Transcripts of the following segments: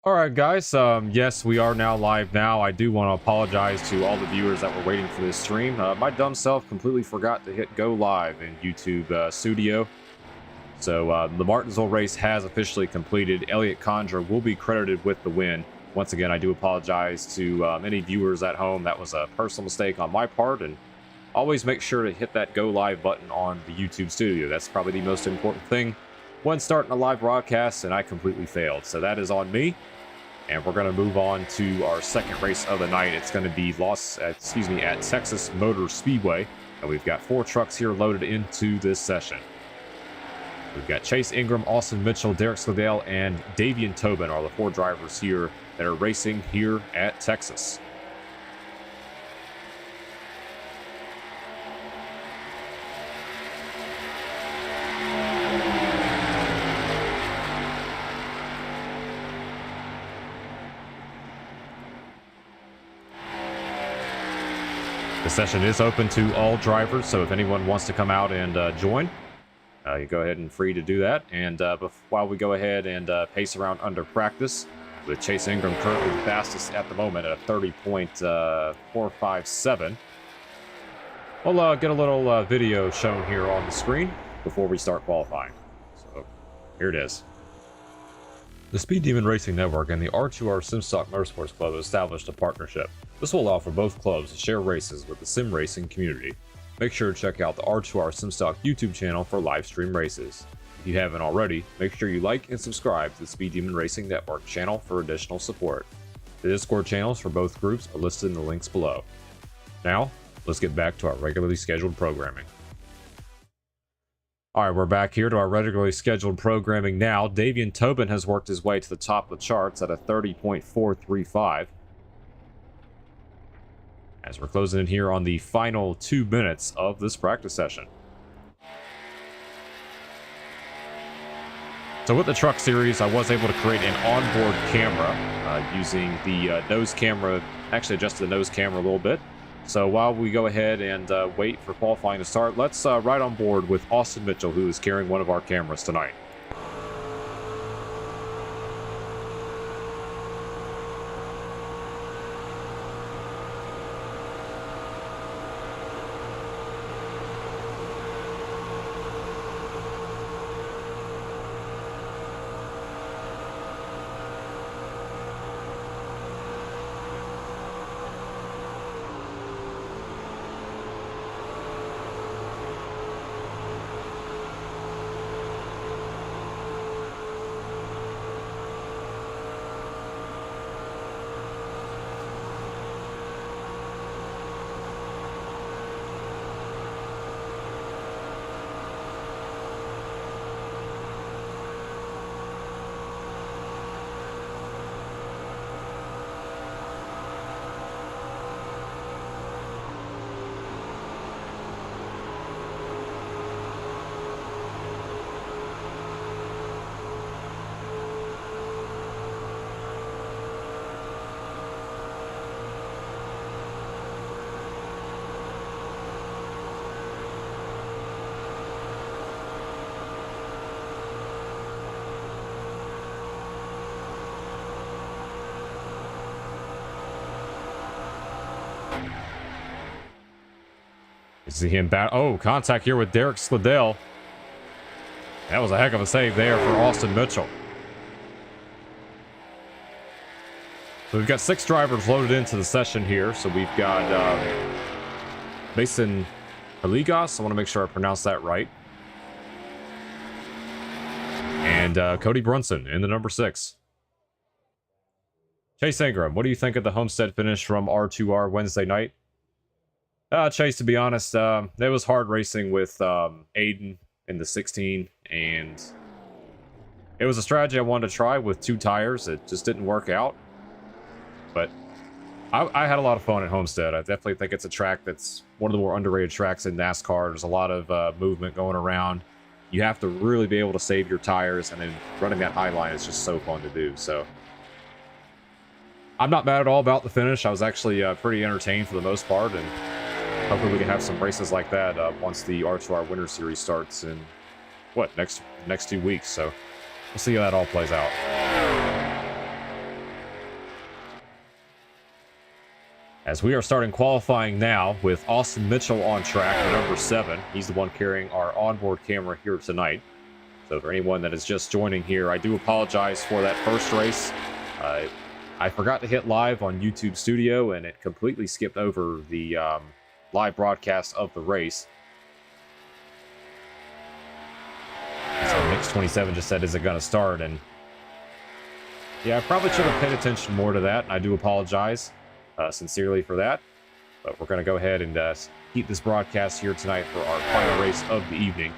All right, guys. Yes, we are now live now. I do want to apologize to all the viewers that were waiting for this stream. My dumb self completely forgot to hit go live in YouTube Studio. So the Martinsville race has officially completed. Elliot Condra will be credited with the win. Once again, I do apologize to any viewers at home. That was a personal mistake on my part, and always make sure to hit that go live button on the YouTube Studio. That's probably the most important thing when starting a live broadcast, and I completely failed. So that is on me. And we're going to move on to our second race of the night. It's going to be at Texas Motor Speedway. And we've got 4 trucks here loaded into this session. We've got Chase Ingram, Austin Mitchell, Derek Slidell, and Davian Tobin are the 4 drivers here that are racing here at Texas. The session is open to all drivers, so if anyone wants to come out and join, you go ahead and free to do that. And while we go ahead and pace around under practice, with Chase Ingram currently the fastest at the moment at a 30.457. We'll get a little video shown here on the screen before we start qualifying. So here it is. The Speed Demon Racing Network and the R2R SimStock Motorsports Club established a partnership. This will allow for both clubs to share races with the sim racing community. Make sure to check out the R2R SimStock YouTube channel for live stream races. If you haven't already, make sure you like and subscribe to the Speed Demon Racing Network channel for additional support. The Discord channels for both groups are listed in the links below. Now, let's get back to our regularly scheduled programming. Alright, we're back here to our regularly scheduled programming now. Davian Tobin has worked his way to the top of the charts at a 30.435. As we're closing in here on the final 2 minutes of this practice session. So with the Truck Series, I was able to create an onboard camera using the nose camera, actually adjusted the nose camera a little bit. So while we go ahead and wait for qualifying to start, let's ride on board with Austin Mitchell, who is carrying one of our cameras tonight. You see him contact here with Derek Slidell. That was a heck of a save there for Austin Mitchell. So we've got 6 drivers loaded into the session here. So we've got Mason Haligos. I want to make sure I pronounce that right. And Cody Brunson in the number 6. Chase Ingram, what do you think of the Homestead finish from R2R Wednesday night? Chase, to be honest, it was hard racing with Aiden in the 16, and it was a strategy I wanted to try with 2 tires. It just didn't work out, but I had a lot of fun at Homestead. I definitely think it's a track that's one of the more underrated tracks in NASCAR. There's a lot of movement going around. You have to really be able to save your tires, and then running that high line is just so fun to do. So I'm not mad at all about the finish. I was actually pretty entertained for the most part, and hopefully we can have some races like that once the R2R Winter Series starts in, next 2 weeks. So we'll see how that all plays out. As we are starting qualifying now with Austin Mitchell on track, number 7. He's the one carrying our onboard camera here tonight. So for anyone that is just joining here, I do apologize for that first race. I forgot to hit live on YouTube Studio, and it completely skipped over the live broadcast of the race. So Mix27 just said, is it going to start? And yeah, I probably should have paid attention more to that. I do apologize sincerely for that. But we're going to go ahead and keep this broadcast here tonight for our final race of the evening.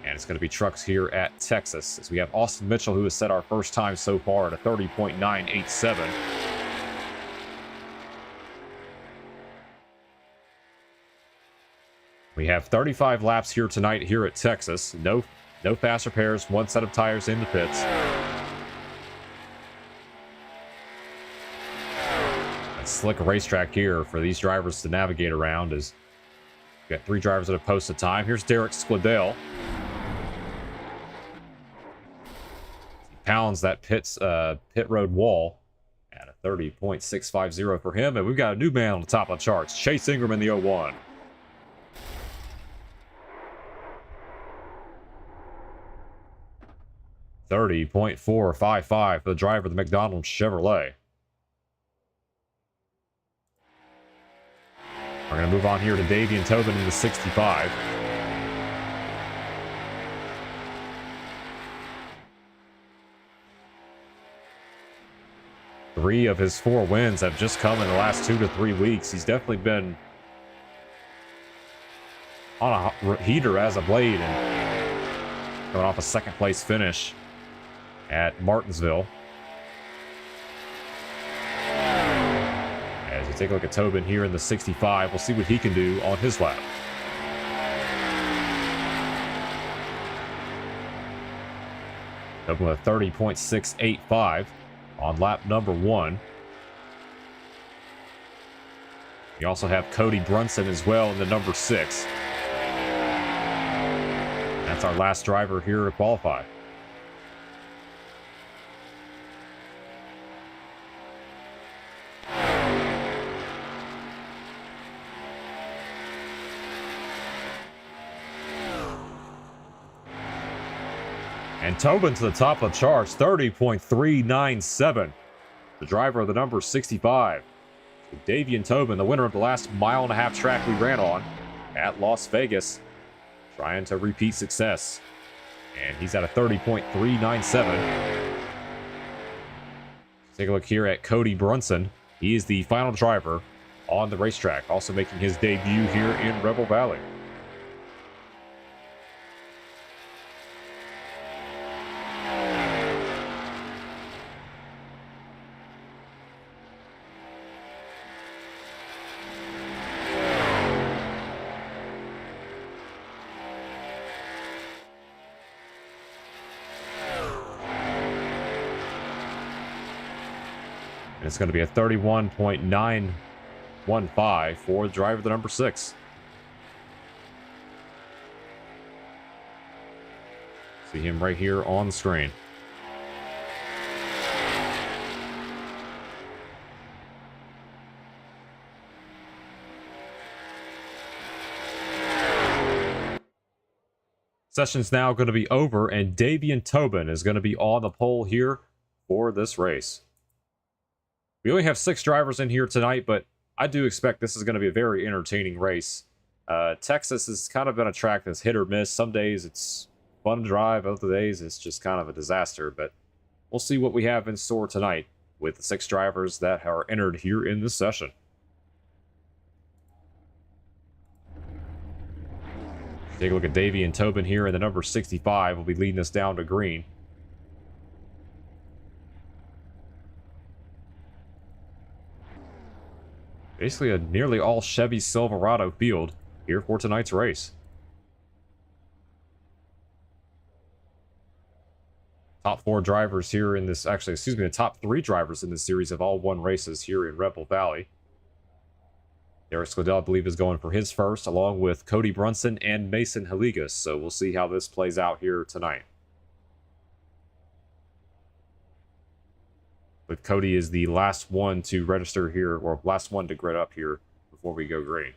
And it's going to be trucks here at Texas, as we have Austin Mitchell, who has set our first time so far at a 30.987. We have 35 laps here tonight here at Texas. No fast repairs, one set of tires in the pits. A slick racetrack here for these drivers to navigate around, as we got 3 drivers at a posted time. Here's Derek Skladale. Pounds that pit road wall at a 30.650 for him. And we've got a new man on the top of the charts, Chase Ingram in the 01. .455 for the driver of the McDonald's Chevrolet. We're going to move on here to Davian Tobin in the 65. Three of his 4 wins have just come in the last 2 to 3 weeks. He's definitely been on a heater as of late, and coming off a second place finish at Martinsville. As we take a look at Tobin here in the 65, we'll see what he can do on his lap. Tobin with a 30.685 on lap number 1. You also have Cody Brunson as well in the number 6. That's our last driver here to qualify. And Tobin to the top of the charts, 30.397. The driver of the number 65. So Davian Tobin, the winner of the last mile-and-a-half track we ran on at Las Vegas, trying to repeat success. And he's at a 30.397. Take a look here at Cody Brunson. He is the final driver on the racetrack, also making his debut here in Rebel Valley. And it's going to be a 31.915 for the driver of the number 6. See him right here on the screen. Session's now going to be over, and Davian Tobin is going to be on the pole here for this race. We only have 6 drivers in here tonight, but I do expect this is going to be a very entertaining race. Texas has kind of been a track that's hit or miss. Some days it's fun to drive, other days it's just kind of a disaster. But we'll see what we have in store tonight with the 6 drivers that are entered here in this session. Take a look at Davian Tobin here in the number 65. Will be leading us down to green. Basically a nearly all Chevy Silverado field here for tonight's race. Top 4 drivers here in this, actually, excuse me, the top 3 drivers in this series have all won races here in Rebel Valley. Derek Skladale, I believe, is going for his first, along with Cody Brunson and Mason Haligas. So we'll see how this plays out here tonight. with Cody is the last one to register here, or last one to grid up here before we go green.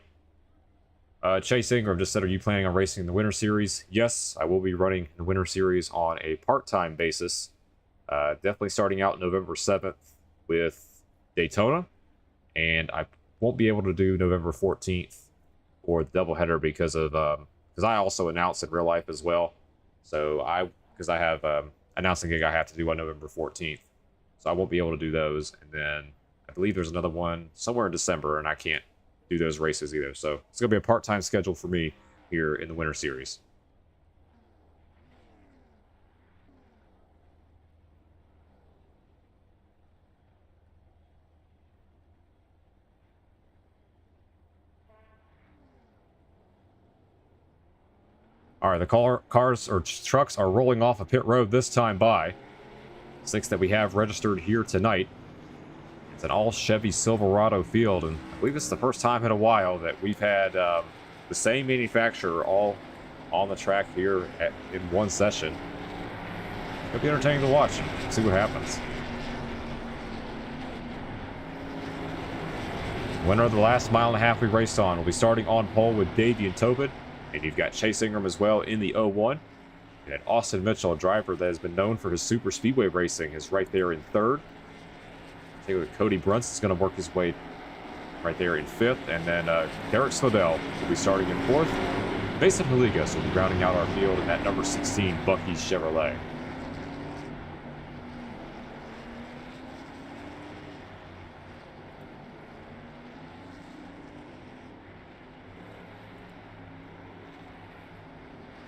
Chase Ingram just said, are you planning on racing in the Winter Series? Yes, I will be running the Winter Series on a part-time basis. Definitely starting out November 7th with Daytona. And I won't be able to do November 14th or the doubleheader because I also announce in real life as well. So because I have announcing gig I have to do on November 14th. So I won't be able to do those. And then I believe there's another one somewhere in December, and I can't do those races either. So it's going to be a part-time schedule for me here in the Winter Series. All right, the cars or trucks are rolling off a pit road this time by 6 that we have registered here tonight. It's an all Chevy Silverado field, and I believe this is the first time in a while that we've had the same manufacturer all on the track here in one session. It'll be entertaining to watch. See what happens. Winner of the last mile and a half we raced on will be starting on pole with Davian Tobin, and you've got Chase Ingram as well in the 01. And Austin Mitchell, a driver that has been known for his super speedway racing, is right there in 3rd. Take a look at Cody Brunson's going to work his way right there in 5th, and then Derek Slodell will be starting in 4th. Mason Haligas will be rounding out our field in that number 16 Bucky's Chevrolet.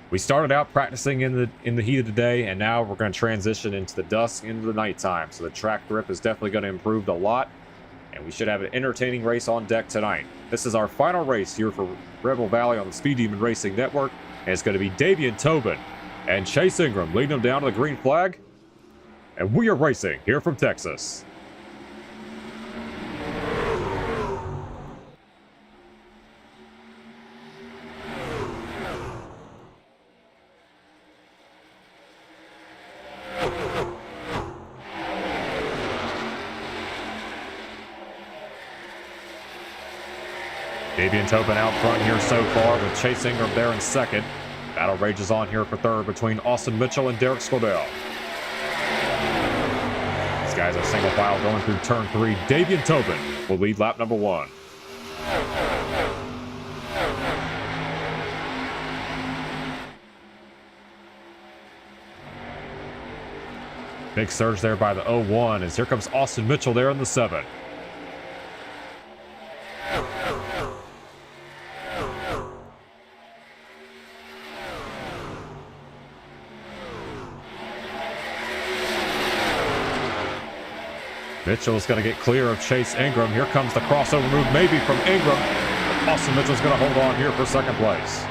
We started out practicing in the heat of the day, and now we're going to transition into the dusk, into the nighttime. So the track grip is definitely going to improve a lot, and we should have an entertaining race on deck tonight. This is our final race here for Rebel Valley on the Speed Demon Racing Network, and it's going to be Davian Tobin and Chase Ingram leading them down to the green flag, and we are racing here from Texas. Davian Tobin out front here so far with Chase Ingram there in 2nd. Battle rages on here for 3rd between Austin Mitchell and Derek Slodell. These guys are single file going through turn 3. Davian Tobin will lead lap number 1. Big surge there by the 01 as here comes Austin Mitchell there in the 7. Mitchell is going to get clear of Chase Ingram. Here comes the crossover move, maybe from Ingram. Austin Mitchell's going to hold on here for 2nd place.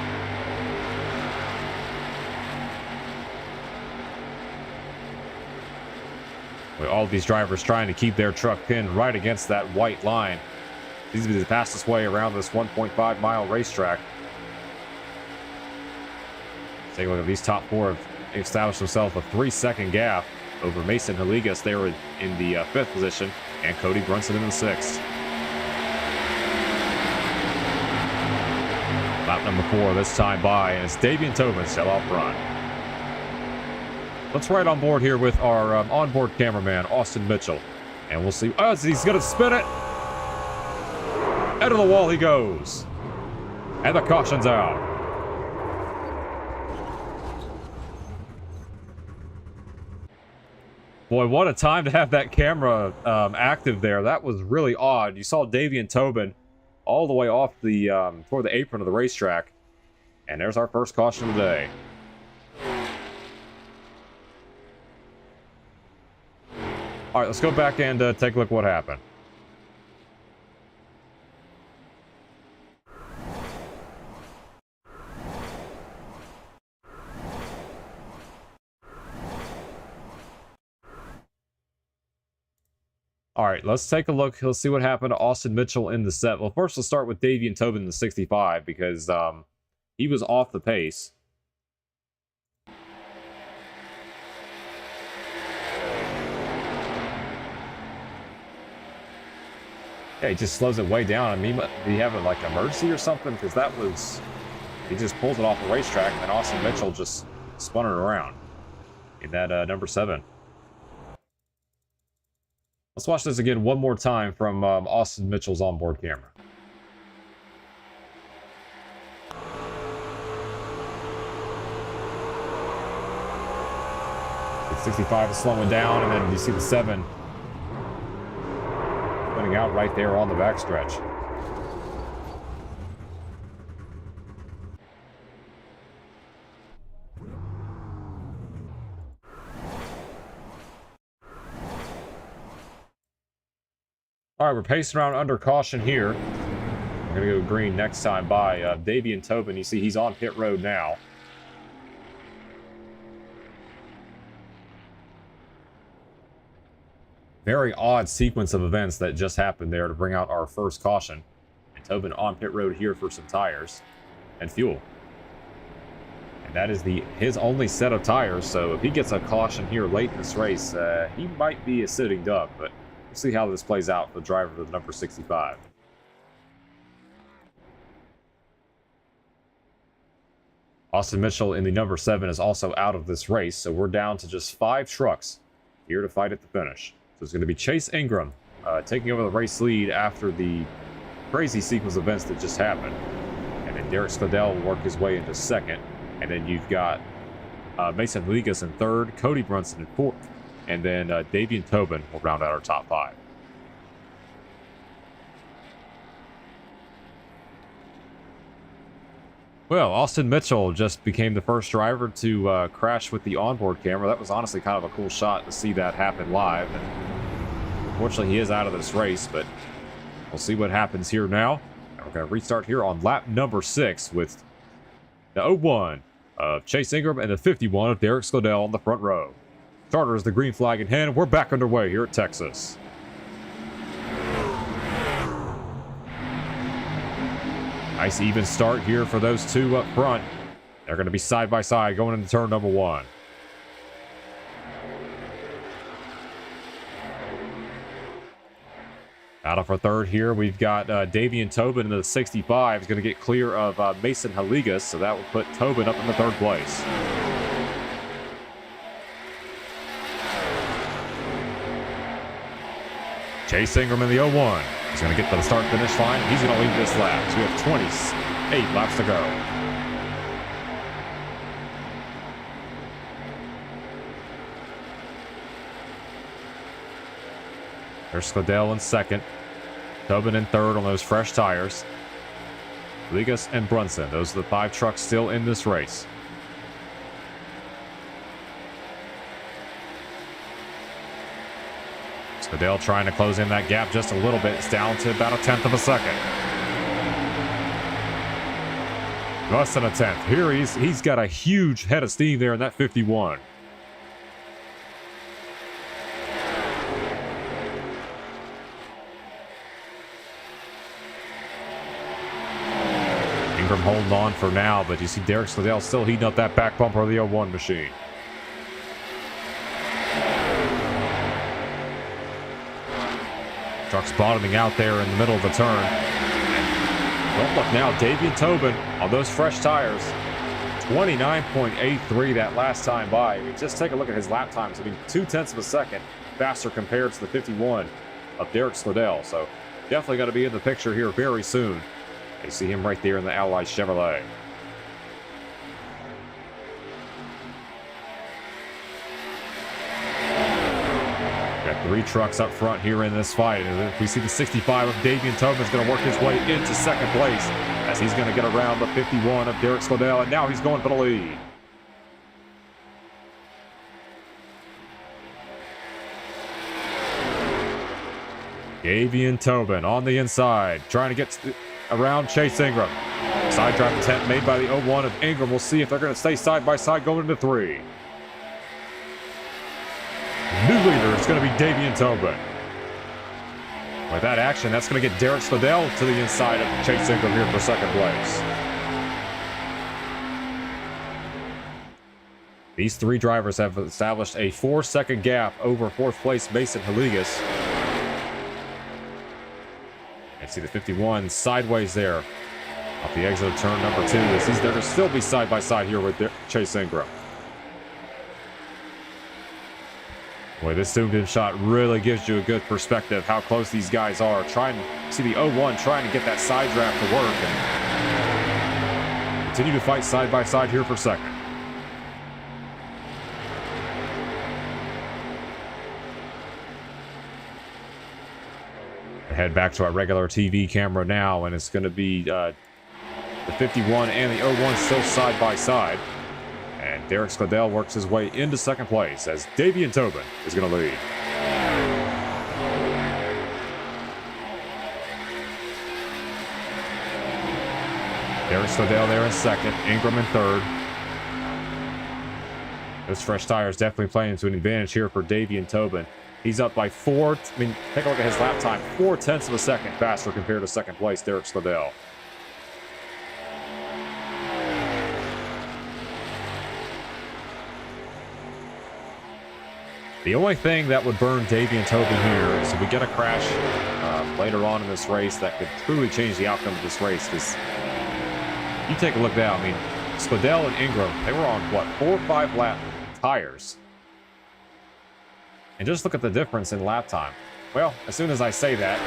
With all of these drivers trying to keep their truck pinned right against that white line. These will be the fastest way around this 1.5 mile racetrack. Take a look at these top 4 have established themselves a 3-second gap over Mason Haligas. They were in the 5th position, and Cody Brunson in the 6th. Lap number 4 this time by, and it's Davian Tobin still out front. Let's ride on board here with our onboard cameraman, Austin Mitchell, and we'll see. Oh, he's going to spin it. Out of the wall he goes, and the caution's out. Boy, what a time to have that camera active there. That was really odd. You saw Davian Tobin all the way off the toward the apron of the racetrack. And there's our first caution of the day. All right, let's go back and take a look what happened. All right, let's take a look. Let's see what happened to Austin Mitchell in the set. Well, first, let's start with Davian Tobin in the 65 because he was off the pace. Yeah, he just slows it way down. I mean, did he have like emergency or something? Because that was, he just pulls it off the racetrack, and then Austin Mitchell just spun it around in that number 7. Let's watch this again one more time from Austin Mitchell's onboard camera. The 65 is slowing down, and then you see the 7 running out right there on the backstretch. All right, we're pacing around under caution here. We're going to go green next time by Davian Tobin. You see he's on pit road now. Very odd sequence of events that just happened there to bring out our first caution. And Tobin on pit road here for some tires and fuel. And that is his only set of tires, so if he gets a caution here late in this race, he might be a sitting duck, but we'll see how this plays out for the driver of the number 65. Austin Mitchell in the number 7 is also out of this race, so we're down to just 5 trucks here to fight at the finish. So it's going to be Chase Ingram taking over the race lead after the crazy sequence of events that just happened. And then Derek Scladell will work his way into 2nd. And then you've got Mason Ligas in 3rd, Cody Brunson in 4th, and then Davian Tobin will round out our top 5. Well, Austin Mitchell just became the first driver to crash with the onboard camera. That was honestly kind of a cool shot to see that happen live. And unfortunately, he is out of this race, but we'll see what happens here now. And we're going to restart here on lap number 6 with the 01 of Chase Ingram and the 51 of Derek Scladell on the front row. Starter is the green flag in hand. We're back underway here at Texas. Nice even start here for those 2 up front. They're going to be side by side going into turn number 1. Out of our 3rd here, we've got Davian Tobin in the 65. He's going to get clear of Mason Haligas, so that will put Tobin up in the 3rd place. Chase Ingram in the 01. He's going to get to the start-finish line. He's going to lead this lap. So we have 28 laps to go. There's Scladell in 2nd. Tobin in 3rd on those fresh tires. Ligas and Brunson. Those are the 5 trucks still in this race. Scladell trying to close in that gap just a little bit. It's down to about 1/10 of a second. Less than 1/10. Here he's got a huge head of steam there in that 51. Ingram holding on for now, but you see Derek Scladell still heating up that back bumper of the 01 machine. Truck's bottoming out there in the middle of the turn. Don't look now, Davian Tobin on those fresh tires. 29.83 that last time by. I mean, just take a look at his lap times. I mean, 0.2 of a second faster compared to the 51 of Derek Scladell. So definitely going to be in the picture here very soon. You see him right there in the Ally Chevrolet. Got 3 trucks up front here in this fight. And we see the 65 of Davian Tobin is going to work his way into 2nd place as he's going to get around the 51 of Derek Scladell, and now he's going for the lead. Davian Tobin on the inside, trying to get around Chase Ingram. Side drive attempt made by the 01 of Ingram. We'll see if they're going to stay side by side going into 3. New leader is going to be Davian Tobin. With that action, that's going to get Derek Scladell to the inside of Chase Ingram here for 2nd place. These 3 drivers have established a 4-second gap over 4th place Mason Haligas. And see the 51 sideways there. Off the exit of turn number 2. As they're going to still be side by side here with Chase Ingram. Boy, this zoomed-in shot really gives you a good perspective how close these guys are. Trying to see the 01 trying to get that side draft to work and continue to fight side by side here for second. Head back to our regular TV camera now, and it's going to be the 51 and the 01 still side by side. And Derek Skladell works his way into second place as Davian Tobin is going to lead. Derek Skladell there in second, Ingram in third. Those fresh tires definitely playing to an advantage here for Davian Tobin. He's up by 4. I mean, take a look at his lap time. 0.4 of a second faster compared to second place Derek Skladell. The only thing that would burn Davian Tobin here is if we get a crash later on in this race that could truly change the outcome of this race. Because you take a look now, I mean, Skladell and Ingram, they were on, what, 4 or 5 lap tires. And just look at the difference in lap time. Well, as soon as I say that,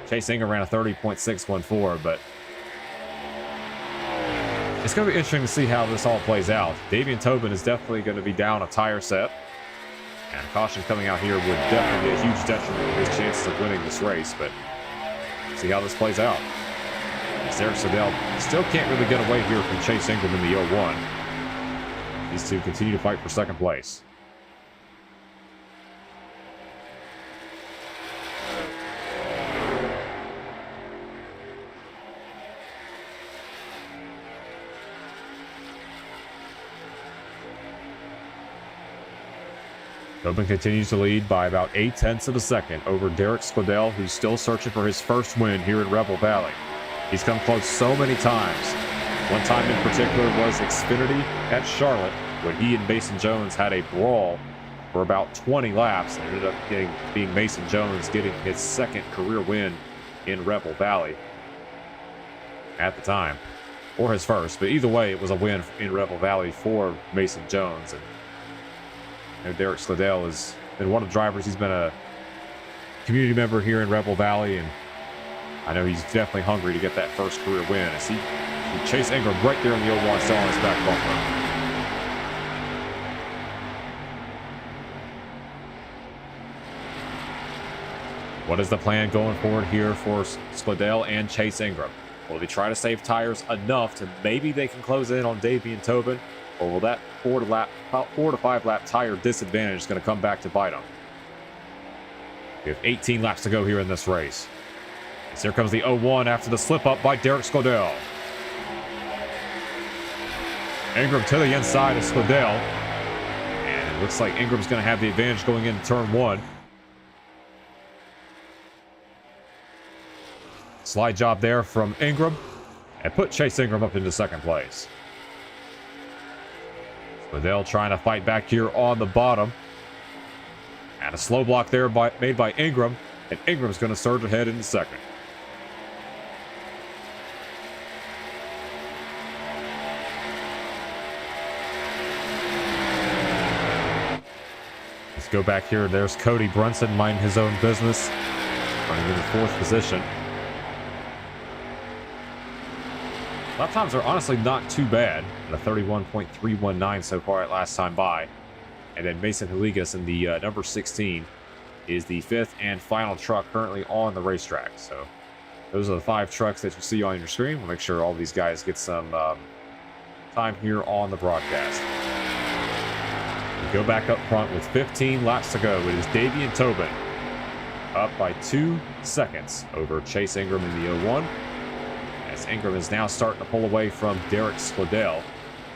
Chase Ingram ran a 30.614, but it's going to be interesting to see how this all plays out. Davian Tobin is definitely going to be down a tire set. And caution coming out here would definitely be a huge detriment to his chances of winning this race, but see how this plays out. Derek Skladell still can't really get away here from Chase Ingram in the 01. These two continue to fight for second place. Tobin continues to lead by about 0.8 of a second over Derek Skladell, who's still searching for his first win here in Rebel Valley. He's come close so many times. One time in particular was Xfinity at Charlotte, when he and Mason Jones had a brawl for about 20 laps. It ended up being Mason Jones getting his second career win in Rebel Valley at the time, or his first, but either way, it was a win in Rebel Valley for Mason Jones. And Derek Skladell has been one of the drivers. He's been a community member here in Rebel Valley, and I know he's definitely hungry to get that first career win. As he Chase Ingram right there in the 01 still on his back bumper. What is the plan going forward here for Skladell and Chase Ingram? Will they try to save tires enough to maybe they can close in on Davian Tobin? Or will that 4 to 5 lap tire disadvantage going to come back to bite them? We have 18 laps to go here in this race. As here comes the 01 after the slip up by Derek Skladell. Ingram to the inside of Skladell. And it looks like Ingram's going to have the advantage going into turn 1. Slide job there from Ingram. And put Chase Ingram up into second place. Skladell trying to fight back here on the bottom. And a slow block there made by Ingram. And Ingram's going to surge ahead into second. Let's go back here. There's Cody Brunson minding his own business. Running in the 4th position. Lap times are honestly not too bad at a 31.319 so far at last time by. And then Mason Haligas in the number 16 is the 5th and final truck currently on the racetrack. So those are the 5 trucks that you see on your screen. We'll make sure all these guys get some time here on the broadcast. We go back up front with 15 laps to go. It is Davian Tobin up by 2 seconds over Chase Ingram in the 01. As Ingram is now starting to pull away from Derek Skladell.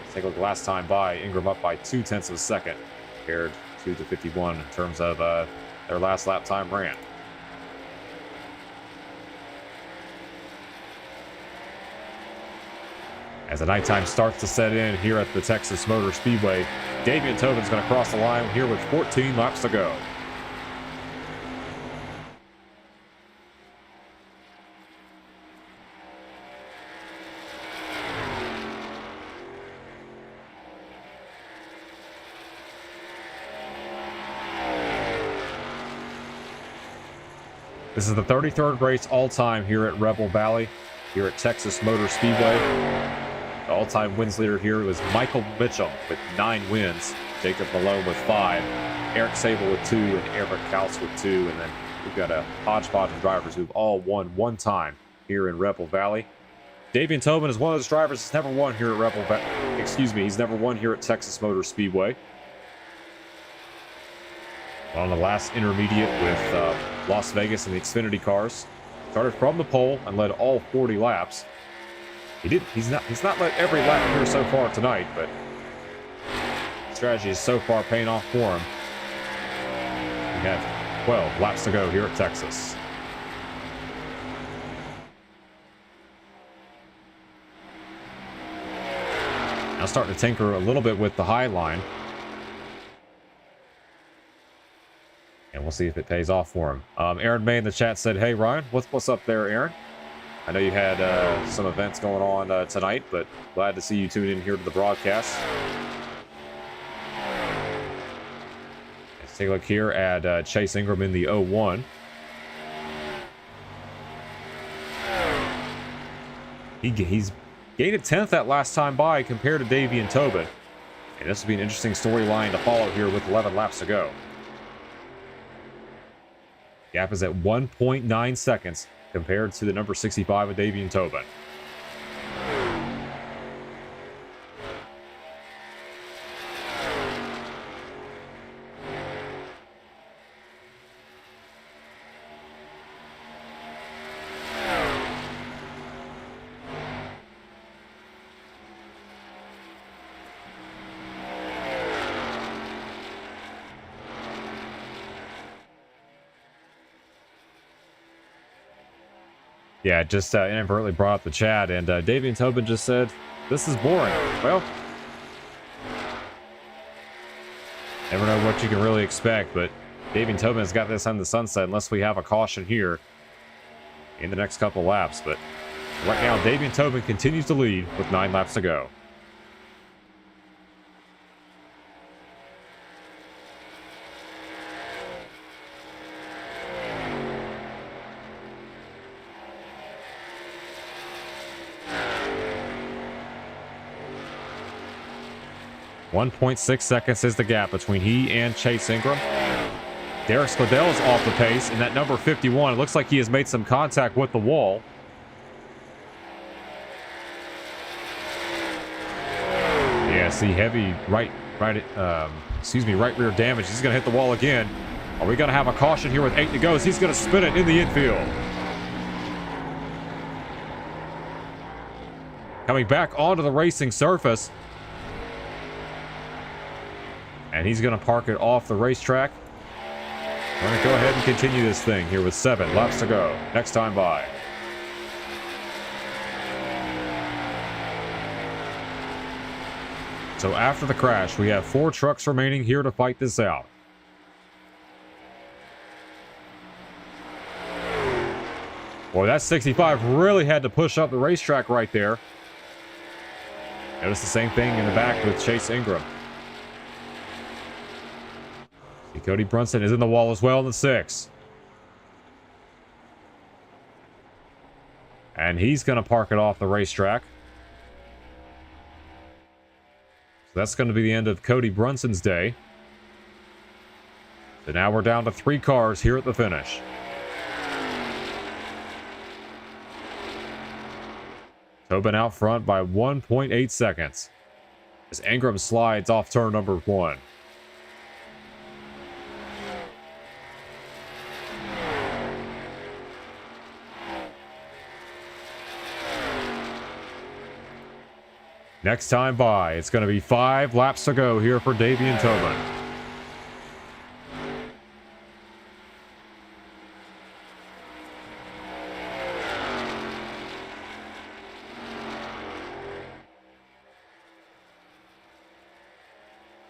Let's take a look last time by. Ingram up by 0.2 of a second compared to the 51 in terms of their last lap time ran. As the nighttime starts to set in here at the Texas Motor Speedway, Davian Tobin's going to cross the line here with 14 laps to go. This is the 33rd race all-time here at Rebel Valley, here at Texas Motor Speedway. The all-time wins leader here was Michael Mitchum with 9 wins, Jacob Malone with 5, Eric Sable with 2, and Eric Kautz with 2, and then we've got a hodgepodge of drivers who've all won 1 time here in Rebel Valley. Davian Tobin is one of those drivers that's never won here at he's never won here at Texas Motor Speedway. On the last intermediate with Las Vegas and the Xfinity cars, started from the pole and led all 40 laps. He's not led every lap here so far tonight, but strategy is so far paying off for him. We have 12 laps to go here at Texas. Now starting to tinker a little bit with the high line. And we'll see if it pays off for him. Aaron May in the chat said, "Hey Ryan, what's up there, Aaron? I know you had some events going on tonight, but glad to see you tune in here to the broadcast." Let's take a look here at Chase Ingram in the 01. He's gained a 10th that last time by compared to Davian Tobin. And this will be an interesting storyline to follow here with 11 laps to go. Gap is at 1.9 seconds compared to the number 65 of Davian Tobin. Yeah, just inadvertently brought up the chat, and Davian Tobin just said, "This is boring." Well, never know what you can really expect, but Davian Tobin has got this on the sunset unless we have a caution here in the next couple laps. But right now, Davian Tobin continues to lead with 9 laps to go. .6 seconds is the gap between he and Chase Ingram. Derek Spadell is off the pace, and that number 51, it looks like he has made some contact with the wall. Yeah, see, heavy right rear damage. He's going to hit the wall again. Are we going to have a caution here with 8 to go? He's going to spin it in the infield. Coming back onto the racing surface. And he's going to park it off the racetrack. We're going to go ahead and continue this thing here with 7 laps to go. Next time by. So after the crash, we have 4 trucks remaining here to fight this out. Boy, that 65 really had to push up the racetrack right there. Notice the same thing in the back with Chase Ingram. Cody Brunson is in the wall as well in the 6. And he's going to park it off the racetrack. So that's going to be the end of Cody Brunson's day. So now we're down to 3 cars here at the finish. Tobin out front by 1.8 seconds. As Ingram slides off turn number 1. Next time by, it's going to be 5 laps to go here for Davian Tobin.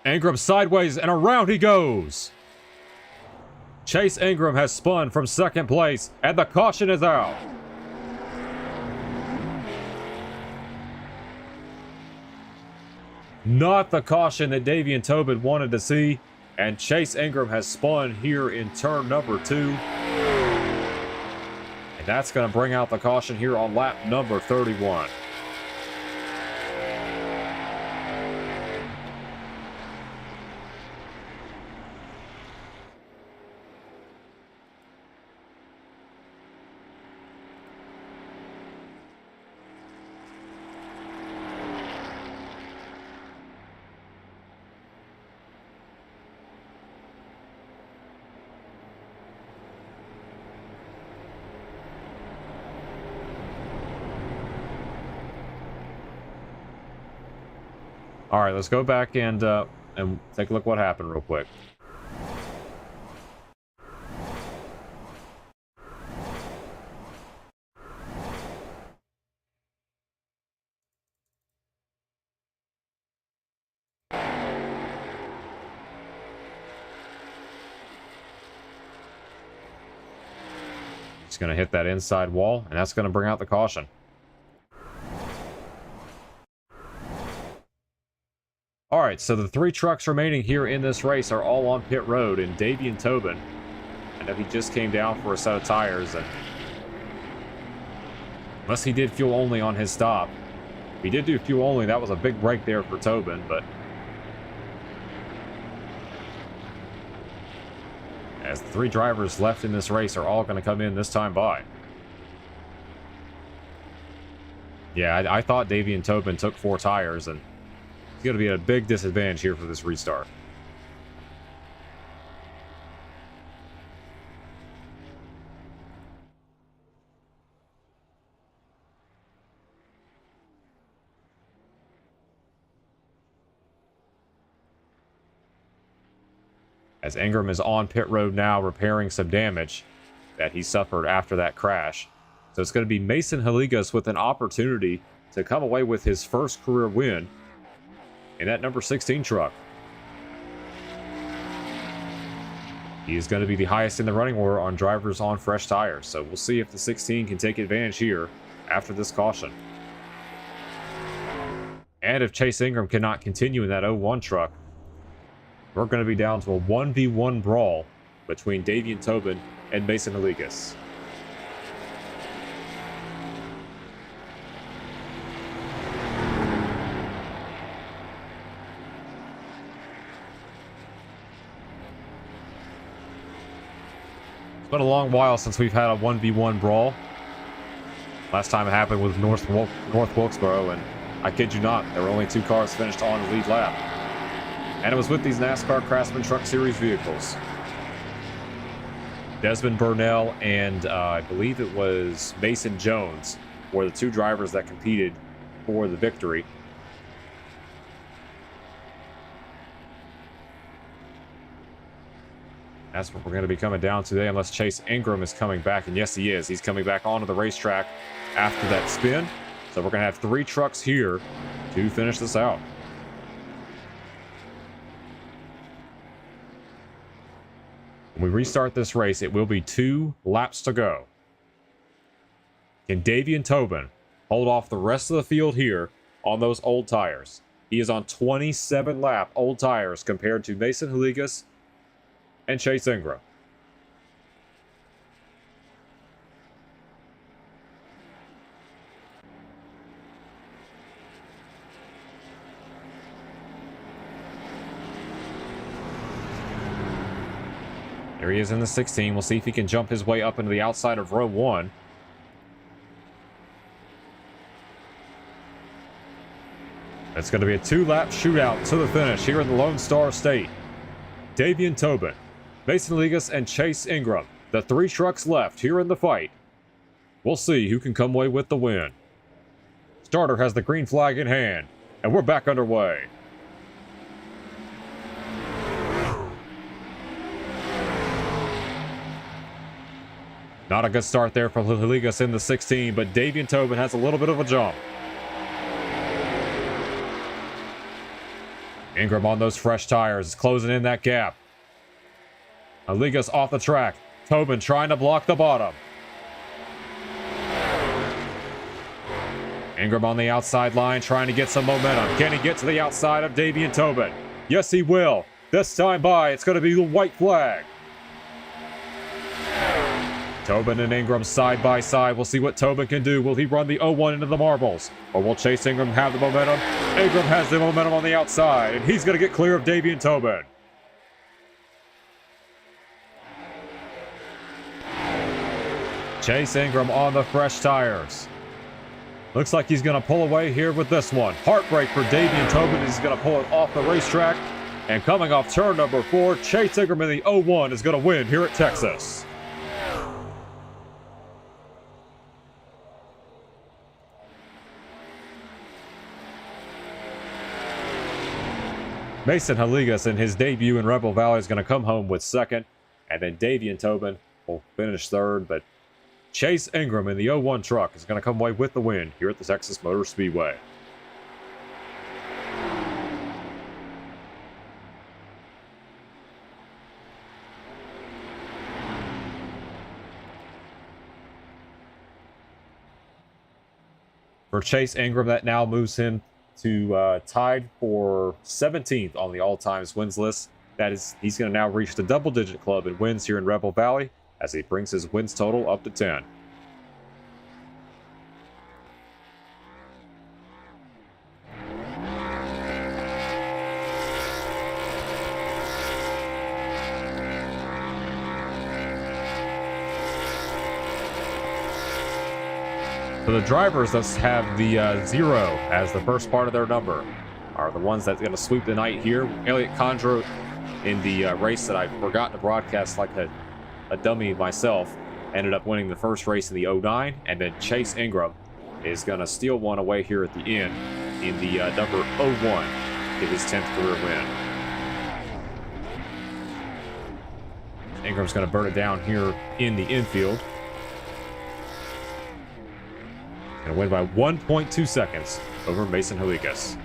Ingram sideways and around he goes. Chase Ingram has spun from 2nd place and the caution is out. Not the caution that Davian Tobin wanted to see, and Chase Ingram has spun here in turn number 2. And that's going to bring out the caution here on lap number 31. All right, let's go back and take a look what happened real quick. He's going to hit that inside wall, and that's going to bring out the caution. All right, so the 3 trucks remaining here in this race are all on pit road, and Davian Tobin, I know he just came down for a set of tires, and unless he did fuel only on his stop. If he did do fuel only, that was a big break there for Tobin, but as the 3 drivers left in this race are all going to come in this time by. Yeah, I thought Davian Tobin took 4 tires, and he's going to be at a big disadvantage here for this restart. As Ingram is on pit road now, repairing some damage that he suffered after that crash. So it's going to be Mason Haligas with an opportunity to come away with his first career win in that number 16 truck. He is going to be the highest in the running order on drivers on fresh tires. So we'll see if the 16 can take advantage here after this caution. And if Chase Ingram cannot continue in that 01 truck, we're going to be down to a 1v1 brawl between Davian Tobin and Mason Haligas. It's been a long while since we've had a 1v1 brawl. Last time it happened with North Wilkesboro, and I kid you not, there were only 2 cars finished on the lead lap. And it was with these NASCAR Craftsman Truck Series vehicles. Desmond Burnell and I believe it was Mason Jones were the 2 drivers that competed for the victory. That's what we're going to be coming down today, unless Chase Ingram is coming back. And yes, he is. He's coming back onto the racetrack after that spin. So we're going to have 3 trucks here to finish this out. When we restart this race, it will be 2 laps to go. Can Davian Tobin hold off the rest of the field here on those old tires? He is on 27 lap old tires compared to Mason Haligas and Chase Ingram. There he is in the 16. We'll see if he can jump his way up into the outside of row 1. It's going to be a 2-lap shootout to the finish here in the Lone Star State. Davian Tobin, Mason Haligas, and Chase Ingram, the 3 trucks left here in the fight. We'll see who can come away with the win. Starter has the green flag in hand, and we're back underway. Not a good start there for Haligas in the 16, but Davian Tobin has a little bit of a jump. Ingram on those fresh tires is closing in that gap. Haligas off the track. Tobin trying to block the bottom. Ingram on the outside line trying to get some momentum. Can he get to the outside of Davian Tobin? Yes, he will. This time by, it's going to be the white flag. Tobin and Ingram side by side. We'll see what Tobin can do. Will he run the 0-1 into the marbles? Or will Chase Ingram have the momentum? Ingram has the momentum on the outside, and he's going to get clear of Davian Tobin. Chase Ingram on the fresh tires. Looks like he's going to pull away here with this one. Heartbreak for Davian Tobin. He's going to pull it off the racetrack. And coming off turn number 4, Chase Ingram in the 0-1 is going to win here at Texas. Mason Haligas in his debut in Rebel Valley is going to come home with second. And then Davian Tobin will finish third. But Chase Ingram in the 0-1 truck is going to come away with the win here at the Texas Motor Speedway. For Chase Ingram, that now moves him to tied for 17th on the all-time wins list. That is, he's going to now reach the double-digit club in wins here in Rebel Valley as he brings his wins total up to 10. So the drivers that have the 0 as the first part of their number are the ones that's going to sweep the night here. Elliot Condra in the race that I forgot to broadcast like a dummy myself ended up winning the first race in the 09, and then Chase Ingram is going to steal one away here at the end in the number 01, get his 10th career win. Ingram's going to burn it down here in the infield. Going to win by 1.2 seconds over Mason Haligas.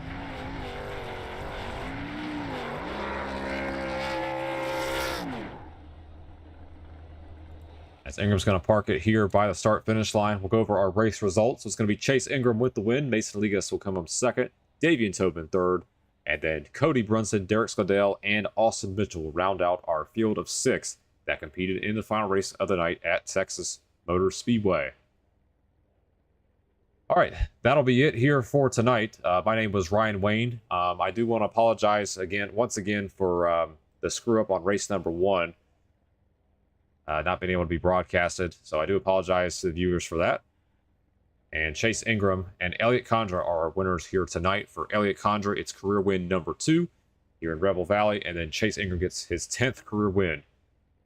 As Ingram's going to park it here by the start-finish line, we'll go over our race results. So it's going to be Chase Ingram with the win. Mason Haligas will come up second. Davian Tobin third. And then Cody Brunson, Derek Scodell, and Austin Mitchell will round out our field of 6 that competed in the final race of the night at Texas Motor Speedway. All right, that'll be it here for tonight. My name was Ryan Wayne. I do want to apologize once again for the screw up on race number 1, not being able to be broadcasted. So I do apologize to the viewers for that. And Chase Ingram and Elliot Condra are our winners here tonight. For Elliot Condra, it's career win number 2 here in Rebel Valley, and then Chase Ingram gets his 10th career win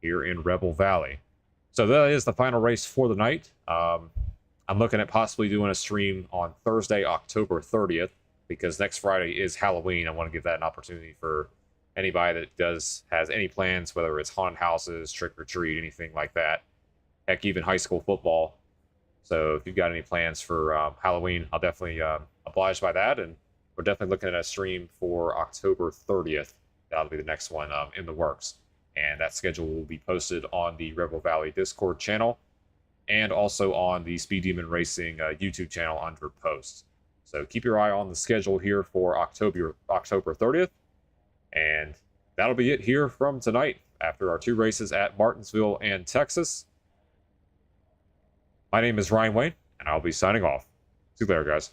here in Rebel Valley. So that is the final race for the night. I'm looking at possibly doing a stream on Thursday, October 30th, because next Friday is Halloween. I want to give that an opportunity for anybody that has any plans, whether it's haunted houses, trick-or-treat, anything like that. Heck, even high school football. So if you've got any plans for Halloween, I'll definitely oblige by that. And we're definitely looking at a stream for October 30th. That'll be the next one in the works. And that schedule will be posted on the Rebel Valley Discord channel, and also on the Speed Demon Racing YouTube channel under posts. So keep your eye on the schedule here for October 30th. And that'll be it here from tonight after our 2 races at Martinsville and Texas. My name is Ryan Wayne, and I'll be signing off. See you later, guys.